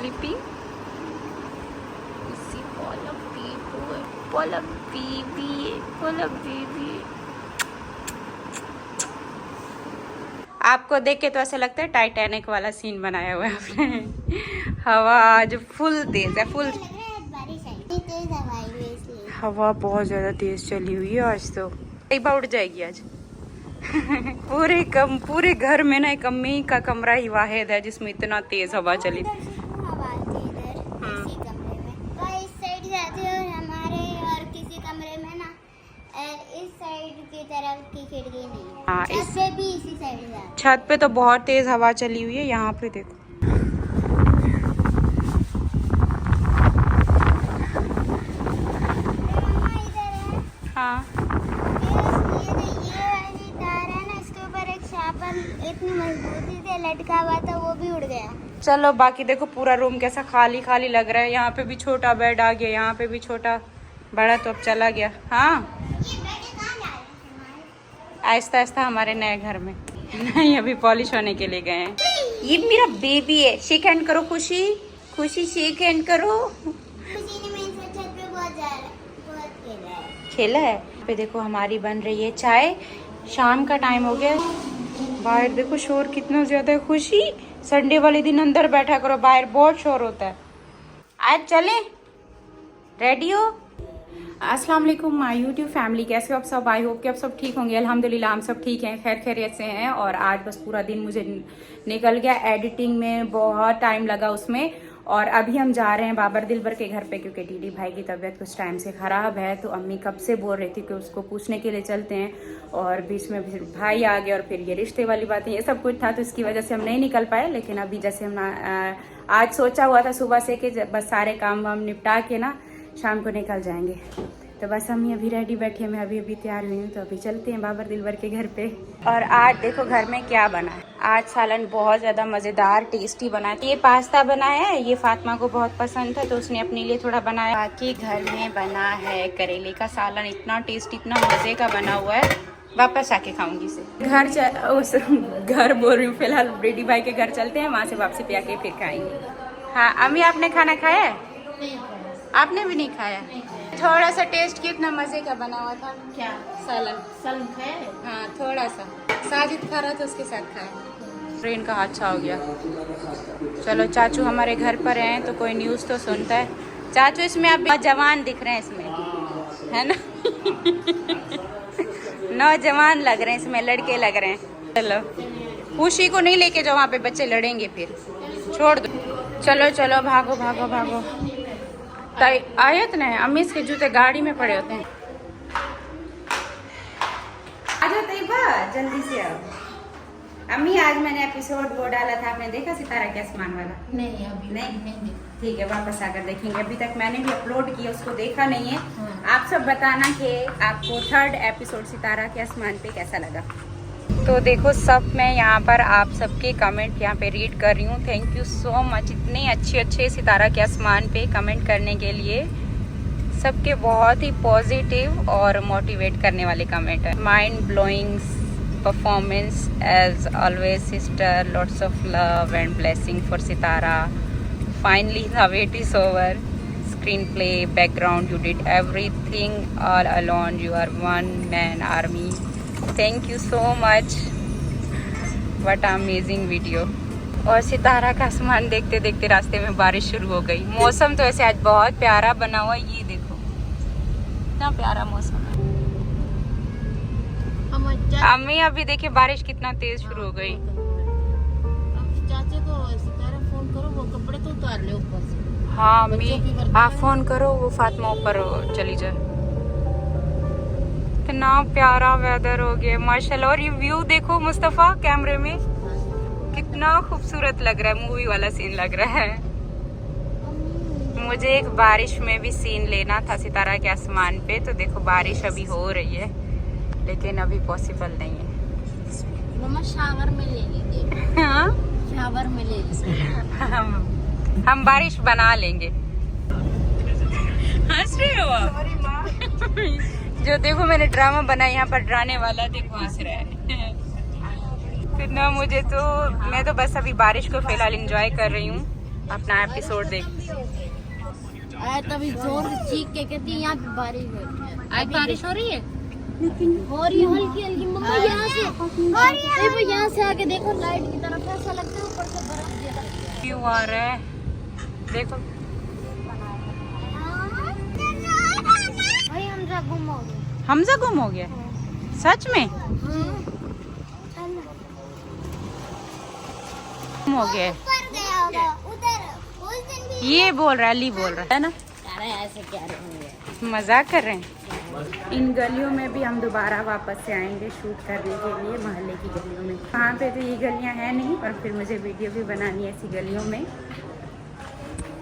sleeping? You see Paula baby, Paula baby, Paula baby. आपको देख के तो ऐसा लगता है टाइटैनिक वाला सीन बनाया हुआ है आपने। हवा आज फुल तेज है, फुल हवा बहुत ज्यादा तेज चली हुई है आज तो। कई बार उड़ जाएगी आज। पूरे घर में ना एक अम्मी का कमरा ही वाहिद है जिसमें इतना तेज हवा चली। इस साइड की तरफ की खिड़की नहीं। हाँ, छत पे भी इसी साइड छत पे तो बहुत तेज हवा चली हुई है। यहाँ पे देखो हाँ ये वाली तार है ना, इसके ऊपर एक शापर इतनी मजबूती से लटका हुआ था, वो भी उड़ गया। चलो बाकी देखो पूरा रूम कैसा खाली खाली लग रहा है। यहाँ पे भी छोटा बेड आ गया, यहाँ पे भी छोटा, बड़ा तो अब चला गया। हाँ आहिस्ता आहिस्ता हमारे नए घर में। नहीं अभी पॉलिश होने के लिए गए हैं। ये मेरा बेबी है, शेक हैंड करो खुशी, खुशी शेक हैंड करो। खुशी ने मेरे साथ छत पे बहुत खेला है। पे देखो हमारी बन रही है चाय, शाम का टाइम हो गया। बाहर देखो शोर कितना ज्यादा है। खुशी संडे वाले दिन अंदर बैठा करो, बाहर बहुत शोर होता है। आज चले, रेडी हो? अस्सलाम वालेकुम माय यूट्यूब फैमिली, कैसे हो आप सब? आई होप कि आप सब ठीक होंगे। अल्हम्दुलिल्लाह हम सब ठीक हैं, खैर खैरियत से हैं। और आज बस पूरा दिन मुझे निकल गया एडिटिंग में, बहुत टाइम लगा उसमें। और अभी हम जा रहे हैं बाबर दिलबर के घर पे, क्योंकि डीडी भाई की तबीयत कुछ टाइम से ख़राब है। तो अम्मी कब से बोल रही थी कि उसको पूछने के लिए चलते हैं, और बीच में फिर भाई आ गए और फिर ये रिश्ते वाली बातें, ये सब कुछ था, तो इसकी वजह से हम नहीं निकल पाए। लेकिन अभी जैसे हम आज सोचा हुआ था सुबह से कि बस सारे काम वाम निपटा के ना शाम को निकल जाएंगे। तो बस हम अभी रेडी बैठे, मैं अभी तैयार हुई हूँ, तो अभी चलते हैं बाबर दिलबर के घर पे। और आज देखो घर में क्या बना है। आज सालन बहुत ज़्यादा मज़ेदार टेस्टी बना है। ये पास्ता बनाया है, ये फातिमा को बहुत पसंद था तो उसने अपने लिए थोड़ा बनाया। बाकी घर में बना है करेले का सालन, इतना टेस्टी, इतना मज़े का बना हुआ है। वापस आके खाऊंगी इसे। घर बोल रही हूँ, फिलहाल रेडी भाई के घर चलते हैं, वहाँ से वापसी पे आके फिर खाएंगे। हाँ अम्मी आपने खाना खाया है? आपने भी नहीं खाया? थोड़ा सा टेस्ट कितना मजे का बना हुआ था। क्या सालन खाया? हाँ थोड़ा सा, साजिद खा रहा था उसके साथ खाया। ट्रेन का हादसा हो गया। चलो चाचू हमारे घर पर हैं तो कोई न्यूज़ तो सुनता है। चाचू इसमें आप नौजवान दिख रहे हैं इसमें, है ना? नौजवान लग रहे हैं इसमें, लड़के लग रहे हैं। चलो खुशी को नहीं लेके जाओ, वहाँ पे बच्चे लड़ेंगे फिर, छोड़ दो। चलो चलो भागो भागो भागो। आयत ने अम्मी इसके जूते गाड़ी में पड़े होते हैं। आ जाओ तैयबा जल्दी से आओ। अम्मी आज मैंने एपिसोड वो डाला था, आपने देखा सितारा के आसमान वाला? नहीं अभी नहीं। ठीक है वापस आकर देखेंगे। अभी तक मैंने भी अपलोड किया, उसको देखा नहीं है। आप सब बताना कि आपको थर्ड एपिसोड सितारा के आसमान पे कैसा लगा। तो देखो सब मैं यहाँ पर आप सबके कमेंट यहाँ पे रीड कर रही हूँ। थैंक यू सो मच, इतने अच्छे सितारा के आसमान पे कमेंट करने के लिए। सबके बहुत ही पॉजिटिव और मोटिवेट करने वाले कमेंट है। Mind blowing performance as always sister, lots of love and blessing for Sitara. Finally the wait is over. Screenplay, background, you did everything all alone, you are one man army. Thank you so much, what amazing video. और सितारा का आसमान देखते देखते रास्ते में बारिश शुरू हो गई। मौसम तो ऐसे आज बहुत प्यारा बना हुआ, ये देखो इतना प्यारा मौसम है। अम्मी अभी देखिए बारिश कितना तेज शुरू हो गई। चाचे को सितारा फोन करो, वो कपड़े तो उतार ले ऊपर से। हाँ अम्मी आप फोन करो, वो फातिमा ऊपर चली जाए। इतना प्यारा वेदर हो गया माशाल्लाह। और ये व्यू देखो मुस्तफा, कैमरे में कितना खूबसूरत लग रहा है, मूवी वाला सीन लग रहा है। मुझे एक बारिश में भी सीन लेना था सितारा के आसमान पे, तो देखो बारिश अभी हो रही है लेकिन अभी पॉसिबल नहीं है। मम्मा शावर में ले लीजिए। हाँ शावर में ले लीजिए। हम बारिश बना लेंगे। हंस रहे हो आप? जो देखो मैंने ड्रामा बनाया यहाँ पर, डराने वाला देखो हंस रहा है। फिर ना मुझे तो, मैं तो बस अभी बारिश को फिलहाल एंजॉय कर रही हूँ। अपना एपिसोड देख। आया तभी जोर से चीख के कहती है यहाँ पे बारिश हो रही है। आज बारिश हो रही है, हो रही है हल्की हल्की। मम्मा यहाँ से यहाँ से आके देखो लाइट की तरफ, ऐसा लगता है ऊपर से बर्फ गिरा। क्यों आ रहा है देखो। भाई हमजा गुम हो गए। हमजा गुम हो गया सच में? गुम हो गया ऊपर गया होगा उधर। उस दिन भी ये बोल रहा है, अली बोल रहा है ना। अरे ऐसे क्या रहे मजाक कर रहे हैं। इन गलियों में भी हम दोबारा वापस से आएंगे शूट करने के लिए, मोहल्ले की गलियों में। वहाँ पे तो ये गलियाँ हैं नहीं, और फिर मुझे वीडियो भी बनानी है ऐसी गलियों में।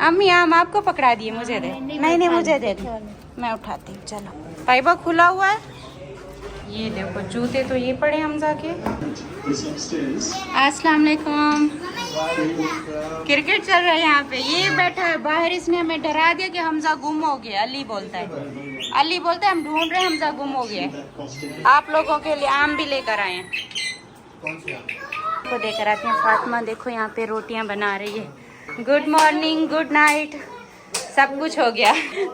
अम्मी आम आपको पकड़ा दिए, मुझे दे। नहीं मुझे दे दे, मैं उठाती हूँ। चलो पाइबा खुला हुआ है। ये देखो जूते तो ये पड़े हमजा के। अस्सलाम वालेकुम। क्रिकेट चल रहा है यहाँ पे। ये बैठा है बाहर, इसने हमें डरा दिया कि हमजा गुम हो गया। अली बोलता है हम ढूंढ रहे हैं, हमजा गुम हो गया। आप लोगों के लिए आम भी लेकर आए हैं, को देकर आते हैं। फातिमा देखो यहाँ पे रोटियाँ बना रही है। गुड मॉर्निंग, गुड नाइट, सब कुछ हो गया।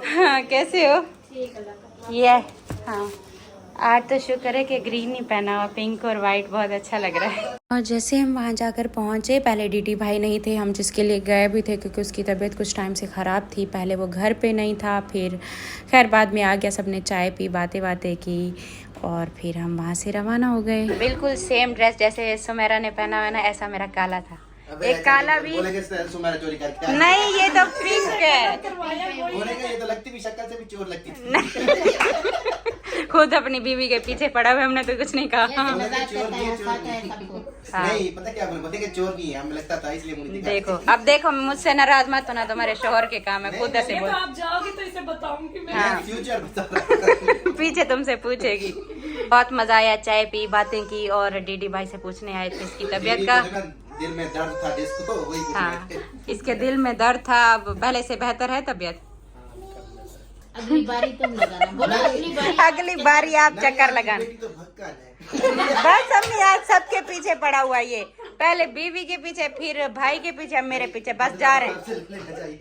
हाँ, कैसे हो? ये हाँ, आज तो शुक्र है कि ग्रीन ही पहना हुआ, पिंक और वाइट बहुत अच्छा लग रहा है। और जैसे हम वहाँ जाकर पहुँचे, पहले डीडी भाई नहीं थे, हम जिसके लिए गए भी थे क्योंकि उसकी तबीयत कुछ टाइम से ख़राब थी। पहले वो घर पे नहीं था, फिर खैर बाद में आ गया। सबने चाय पी, बातें की, और फिर हम वहाँ से रवाना हो गए। बिल्कुल सेम ड्रेस जैसे सुमेरा ने पहना हुआ ना, ऐसा मेरा काला था। एक काला भी नहीं, ये तो पिंक है। ये तो लगती भी शक्ल से भी चोर लगती थी। खुद अपनी बीवी के पीछे पड़ा हुआ, हमने तो कुछ नहीं कहा। नहीं पता क्या बोलेंगे, चोर नहीं है, हमें लगता था इसलिए मुझे देखो अब देखो, मुझसे नाराज मत होना, तुम्हारे शोहर के काम है, खुद ऐसे बोल। आप जाओगे तो इसे बताऊंगी मैं। हाँ, फ्यूचर बता पीछे तुमसे पूछेगी। बहुत मजा आया, चाय पी, बातें की, और डीडी भाई से पूछने आए थे इसकी तबीयत का। दिल में दर्द था जिसको, वही हाँ, इसके दिल में दर्द था, अब पहले से बेहतर है तबीयत। अगली बारी तुम लगाना, बोलो अगली बारी। अगली बारी आप चक्कर लगाना। तो भक्का है। बस हम आज सबके पीछे पड़ा हुआ, ये पहले बीवी के पीछे, फिर भाई के पीछे, अब मेरे पीछे। बस जा रहे हैं,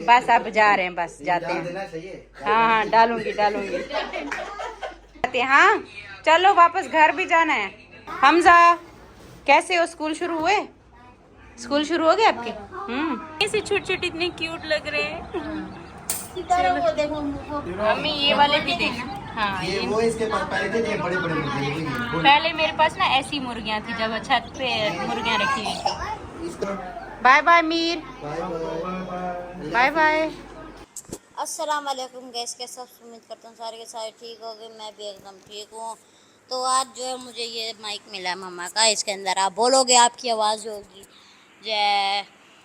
बस अब जा रहे हैं, बस जाते हैं। देना चाहिए। हाँ, डालूंगी। हाँ चलो, वापस घर भी जाना है। हमजा कैसे हो? स्कूल शुरू हुए? स्कूल शुरू हो गए आपके? ऐसे छोटे इतने क्यूट लग रहे हैं। वो देखो मम्मी ये वाले भी देख। हाँ, ये वो इसके पास पहले थे, ये बड़े बड़े मुर्गे। पहले मेरे पास ना ऐसी मुर्गियाँ थी, जब छत पे मुर्गियाँ रखी हुई थी। Bye bye Mir, bye bye. अस्सलाम वालेकुम गैस, कैसे उम्मीद करता हूँ सारे के सारे ठीक हो गए। मैं भी एकदम ठीक हूँ। तो आज जो है मुझे ये माइक मिला है मम्मा का, इसके अंदर आप बोलोगे, आपकी आवाज़ जो होगी जो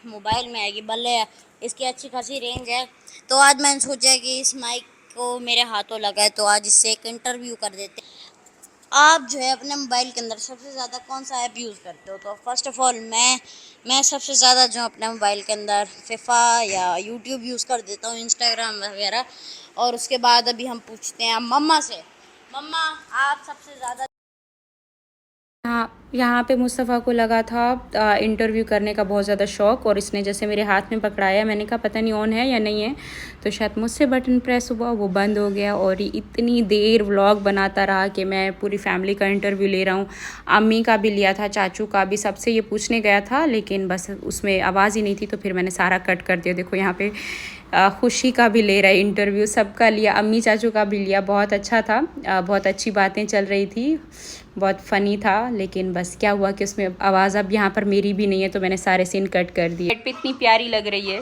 मोबाइल में आएगी, भले इसकी अच्छी खासी रेंज है। तो आज मैंने सोचा कि इस माइक को मेरे हाथों लगा है, तो आज इससे एक इंटरव्यू कर देते। आप जो है अपने मोबाइल के अंदर सबसे ज़्यादा कौन सा ऐप यूज़ करते हो? तो फर्स्ट ऑफ़ ऑल मैं सबसे ज़्यादा जो अपने मोबाइल के अंदर फिफा या यूट्यूब यूज़ कर देता हूँ, इंस्टाग्राम वगैरह। और उसके बाद अभी हम पूछते हैं मम्मा से, मम्मा आप सबसे ज़्यादा। यहाँ पे मुस्तफ़ा को लगा था इंटरव्यू करने का बहुत ज़्यादा शौक़, और इसने जैसे मेरे हाथ में पकड़ाया, मैंने कहा पता नहीं ऑन है या नहीं है, तो शायद मुझसे बटन प्रेस हुआ, वो बंद हो गया। और ये इतनी देर व्लॉग बनाता रहा कि मैं पूरी फैमिली का इंटरव्यू ले रहा हूँ। अम्मी का भी लिया था, चाचू का भी, सबसे ये पूछने गया था, लेकिन बस उसमें आवाज़ ही नहीं थी, तो फिर मैंने सारा कट कर दिया। देखो यहाँ पे खुशी का भी ले रहा है इंटरव्यू, सबका लिया, अम्मी चाचू का भी लिया। बहुत अच्छा था, बहुत अच्छी बातें चल रही थी, बहुत फ़नी था। लेकिन बस क्या हुआ कि उसमें आवाज़ अब यहाँ पर मेरी भी नहीं है, तो मैंने सारे सीन कट कर दिए। बेड पे इतनी प्यारी लग रही है,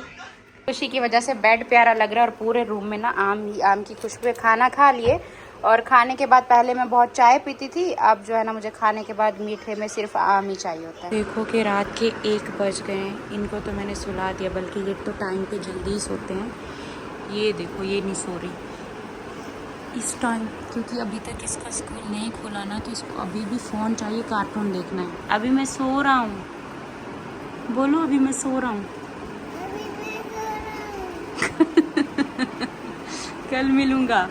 खुशी की वजह से बेड प्यारा लग रहा है। और पूरे रूम में ना आम की खुशबू। खाना खा लिए, और खाने के बाद पहले मैं बहुत चाय पीती थी, अब जो है ना मुझे खाने के बाद मीठे में सिर्फ आम ही चाहिए होता है। देखो कि रात के 1 बज गए हैं, इनको तो मैंने सुला दिया, बल्कि ये तो टाइम पे जल्दी ही सोते हैं। ये देखो, ये नहीं सो रही इस टाइम, क्योंकि अभी तक इसका स्कूल नहीं खुला ना, तो इसको अभी भी फ़ोन चाहिए, कार्टून देखना है। अभी मैं सो रहा हूँ, बोलो अभी मैं सो रहा हूँ। कल मिलूँगा,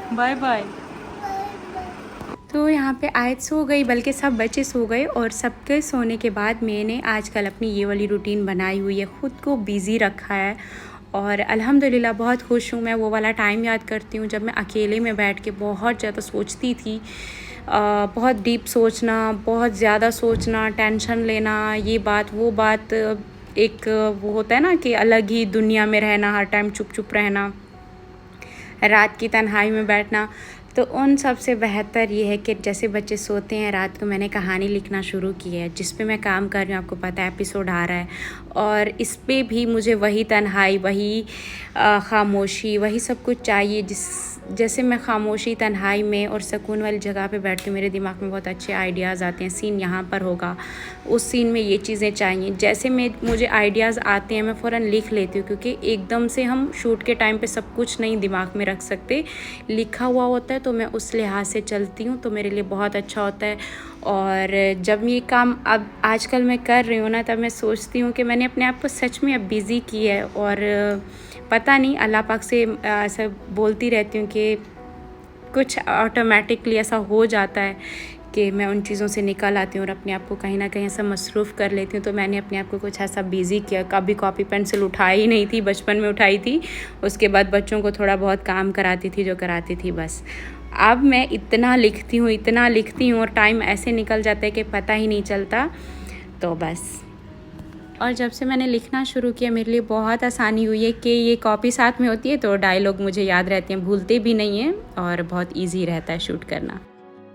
बाय बाय। तो यहाँ पे आयत सो गई, बल्कि सब बच्चे सो गए और सबके सोने के बाद मैंने आजकल अपनी ये वाली रूटीन बनाई हुई है, ख़ुद को बिज़ी रखा है और अल्हम्दुलिल्लाह बहुत खुश हूँ। मैं वो वाला टाइम याद करती हूँ जब मैं अकेले में बैठ के बहुत ज़्यादा सोचती थी, बहुत डीप सोचना, बहुत ज़्यादा सोचना, टेंशन लेना, ये बात वो बात, एक वो होता है ना कि अलग ही दुनिया में रहना, हर टाइम चुप चुप रहना, रात की तन्हाई में बैठना। तो उन सब से बेहतर ये है कि जैसे बच्चे सोते हैं रात को मैंने कहानी लिखना शुरू की है, जिस पे मैं काम कर रही हूँ। आपको पता है एपिसोड आ रहा है और इस पे भी मुझे वही तन्हाई, वही ख़ामोशी, वही सब कुछ चाहिए। जैसे मैं ख़ामोशी, तन्हाई में और सुकून वाली जगह पे बैठती हूँ, मेरे दिमाग में बहुत अच्छे आइडियाज़ आते हैं। सीन यहाँ पर होगा, उस सीन में ये चीज़ें चाहिए। जैसे मुझे आइडियाज़ आते हैं मैं फ़ौरन लिख लेती हूँ, क्योंकि एकदम से हम शूट के टाइम पे सब कुछ नहीं दिमाग में रख सकते। लिखा हुआ होता है तो मैं उस लिहाज से चलती हूँ, तो मेरे लिए बहुत अच्छा होता है। और जब ये काम अब आजकल मैं कर रही हूँ ना, तब मैं सोचती हूँ कि मैंने अपने आप को सच में अब बिज़ी की है। और पता नहीं, अल्लाह पाक से ऐसा बोलती रहती हूँ कि कुछ ऑटोमेटिकली ऐसा हो जाता है कि मैं उन चीज़ों से निकल आती हूँ और अपने आप को कहीं ना कहीं ऐसा मसरूफ़ कर लेती हूँ। तो मैंने अपने आप को कुछ ऐसा बिज़ी किया। कभी कॉपी पेंसिल उठाई ही नहीं थी, बचपन में उठाई थी, उसके बाद बच्चों को थोड़ा बहुत काम कराती थी जो कराती थी, बस। अब मैं इतना लिखती हूँ और टाइम ऐसे निकल जाता है कि पता ही नहीं चलता। तो बस, और जब से मैंने लिखना शुरू किया मेरे लिए बहुत आसानी हुई है कि ये कॉपी साथ में होती है तो डायलॉग मुझे याद रहते हैं, भूलते भी नहीं हैं और बहुत ईजी रहता है शूट करना।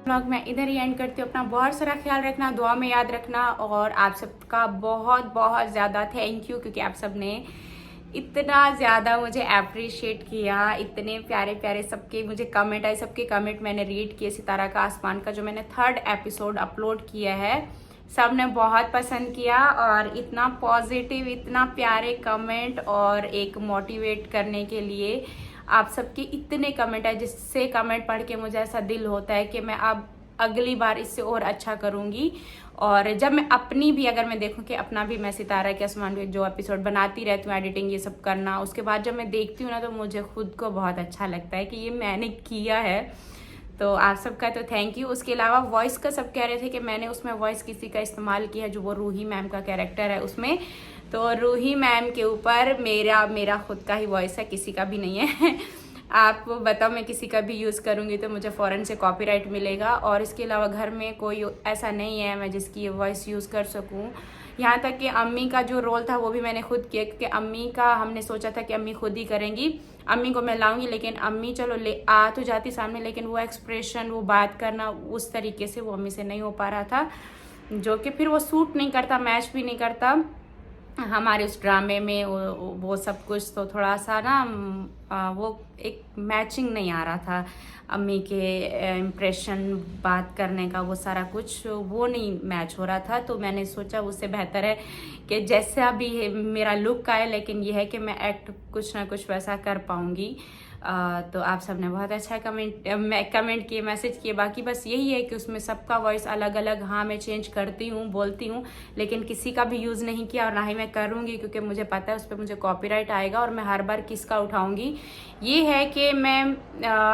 व्लॉग मैं इधर ही एंड करती हूँ। अपना बहुत सारा ख्याल रखना, दुआ में याद रखना और आप सबका बहुत बहुत ज़्यादा थैंक यू, क्योंकि आप सब ने इतना ज़्यादा मुझे अप्रिशिएट किया। इतने प्यारे प्यारे सबके मुझे कमेंट आए, सबके कमेंट मैंने रीड किए। सितारा का आसमान का जो मैंने 3rd एपिसोड अपलोड किया है, सब ने बहुत पसंद किया और इतना पॉजिटिव, इतना प्यारे कमेंट और एक मोटिवेट करने के लिए आप सबके इतने कमेंट है, जिससे कमेंट पढ़ के मुझे ऐसा दिल होता है कि मैं अब अगली बार इससे और अच्छा करूँगी। और जब मैं अपनी भी, अगर मैं देखूं कि अपना भी, मैं सितारा के आसमान पे जो एपिसोड बनाती रहती हूँ, एडिटिंग ये सब करना, उसके बाद जब मैं देखती हूँ ना, तो मुझे खुद को बहुत अच्छा लगता है कि ये मैंने किया है। तो आप सबका तो थैंक यू। उसके अलावा वॉइस का सब कह रहे थे कि मैंने उसमें वॉइस किसी का इस्तेमाल किया, जो वो रूही मैम का कैरेक्टर है उसमें। तो रूही मैम के ऊपर मेरा खुद का ही वॉइस है, किसी का भी नहीं है। आप बताओ, मैं किसी का भी यूज़ करूँगी तो मुझे फ़ौरन से कॉपीराइट मिलेगा। और इसके अलावा घर में कोई ऐसा नहीं है मैं जिसकी वॉइस यूज़ कर सकूँ। यहाँ तक कि अम्मी का जो रोल था वो भी मैंने खुद किया, क्योंकि अम्मी का हमने सोचा था कि अम्मी खुद ही करेंगी, अम्मी को मैं लाऊंगी, लेकिन अम्मी चलो ले आ तो जाती सामने, लेकिन वो एक्सप्रेशन, वो बात करना उस तरीके से वो अम्मी से नहीं हो पा रहा था, जो कि फिर वो सूट नहीं करता, मैच भी नहीं करता हमारे उस ड्रामे में वो सब कुछ। तो थोड़ा सा ना वो एक मैचिंग नहीं आ रहा था, अम्मी के इम्प्रेशन, बात करने का, वो सारा कुछ वो नहीं मैच हो रहा था। तो मैंने सोचा उससे बेहतर है कि जैसा भी मेरा लुक आए, लेकिन ये है कि मैं एक्ट कुछ ना कुछ वैसा कर पाऊँगी। तो आप सब ने बहुत अच्छा कमेंट किए, मैसेज किए। बाकी बस यही है कि उसमें सबका वॉइस अलग अलग, हाँ मैं चेंज करती हूँ, बोलती हूँ, लेकिन किसी का भी यूज़ नहीं किया और ना ही मैं करूँगी, क्योंकि मुझे पता है उस पर मुझे कॉपीराइट आएगा और मैं हर बार किसका उठाऊँगी। ये है कि मैं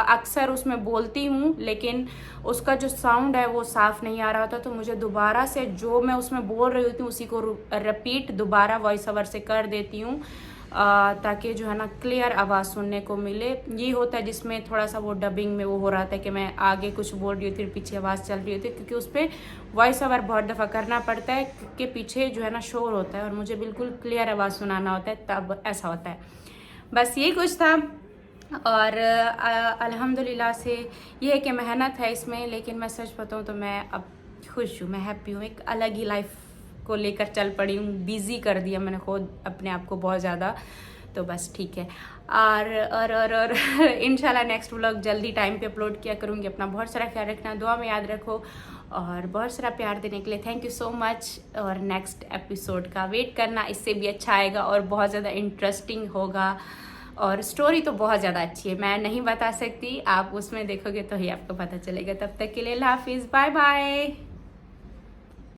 अक्सर उसमें बोलती हूँ, लेकिन उसका जो साउंड है वो साफ़ नहीं आ रहा होता, तो मुझे दोबारा से जो मैं उसमें बोल रही होती हूँ उसी को रिपीट दोबारा वॉइस ओवर से कर देती हूँ, ताकि जो है ना क्लियर आवाज़ सुनने को मिले। ये होता है जिसमें थोड़ा सा वो डबिंग में वो हो रहा था कि मैं आगे कुछ बोल रही होती, पीछे आवाज़ चल रही होती, क्योंकि उस पर वॉइस ओवर बहुत दफ़ा करना पड़ता है, क्योंकि पीछे जो है ना शोर होता है और मुझे बिल्कुल क्लियर आवाज़ सुनाना होता है, तब ऐसा होता है। बस ये कुछ था। और अल्हम्दुलिल्लाह से ये है कि मेहनत है इसमें, लेकिन मैं सच बताऊँ तो मैं अब खुश हूँ, मैं हैप्पी हूँ। एक अलग ही लाइफ को लेकर चल पड़ी हूँ, बिज़ी कर दिया मैंने खुद अपने आप को बहुत ज़्यादा। तो बस ठीक है। और इंशाल्लाह नेक्स्ट व्लॉग जल्दी टाइम पे अपलोड किया करूँगी। अपना बहुत सारा ख्याल रखना, दुआ में याद रखो और बहुत सारा प्यार देने के लिए थैंक यू सो मच। और नेक्स्ट एपिसोड का वेट करना, इससे भी अच्छा आएगा और बहुत ज़्यादा इंटरेस्टिंग होगा। और स्टोरी तो बहुत ज़्यादा अच्छी है, मैं नहीं बता सकती, आप उसमें देखोगे तो ही आपको पता चलेगा। तब तक के लिए अल्लाह हाफिज़, बाय बाय।